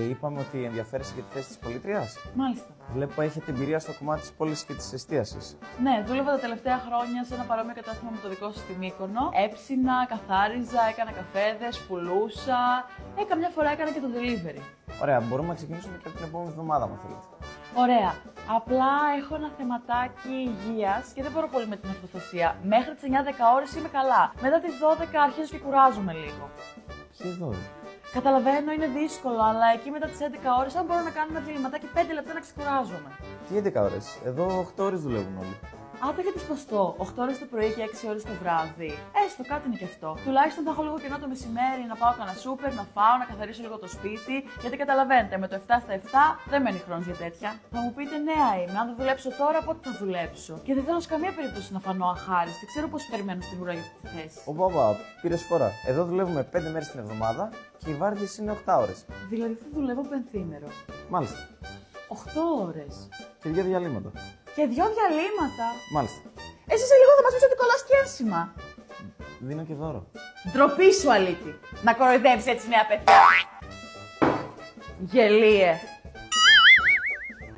Είπαμε ότι ενδιαφέρεσαι για τη θέση της πολιτρίας. Μάλιστα. Βλέπω έχετε εμπειρία στο κομμάτι της πόλης και της εστίασης. Ναι, δούλευα τα τελευταία χρόνια σε ένα παρόμοιο κατάστημα με το δικό σου στη Μύκονο. Έψινα, καθάριζα, έκανα καφέδες, πουλούσα. Καμιά φορά έκανα και το delivery. Ωραία, μπορούμε να ξεκινήσουμε και από την επόμενη εβδομάδα, αν θέλετε. Ωραία. Απλά έχω ένα θεματάκι υγείας και δεν μπορώ πολύ με την αυτοστασία. Μέχρι τις 9-10 ώρες είμαι καλά. Μετά τις 12 αρχίζω και κουράζομαι λίγο. Ποιες 12? Καταλαβαίνω, είναι δύσκολο, αλλά εκεί μετά τις 11 ώρες, αν μπορώ να κάνω ένα διαλυματάκι 5 λεπτά να ξεκουράζομαι. Τι 11 ώρες? Εδώ 8 ώρες δουλεύουν όλοι. Άντε για τις ποστό, 8 ώρες το πρωί και 6 ώρες το βράδυ. Έστω, κάτι είναι και αυτό. Τουλάχιστον θα έχω λίγο κενό το μεσημέρι να πάω κανένα σούπερ, να φάω, να καθαρίσω λίγο το σπίτι. Γιατί καταλαβαίνετε, με το 7 στα 7 δεν μένει χρόνος για τέτοια. Θα μου πείτε, νέα είμαι. Αν δεν δουλέψω τώρα, πότε θα δουλέψω. Και δεν θέλω σε καμία περίπτωση να φανώ αχάριστη. Ξέρω πώς περιμένω στην ουρά για αυτή τη θέση. Οπα, πήρες φορά. Εδώ δουλεύουμε 5 μέρες την εβδομάδα και οι βάρδιες είναι 8 ώρες. Δηλαδή θα δουλεύω πενθήμερο. Μάλιστα. 8 ώρες. Και 2 διαλύματα. Και 2 διαλύματα. Μάλιστα. Εσύ σε λίγο θα μας πεις ότι κολλάς και ένσημα. Δίνω και δώρο. Ντροπή σου, αλήτη. Να κοροϊδεύεις έτσι νέα παιδιά. Γελίε.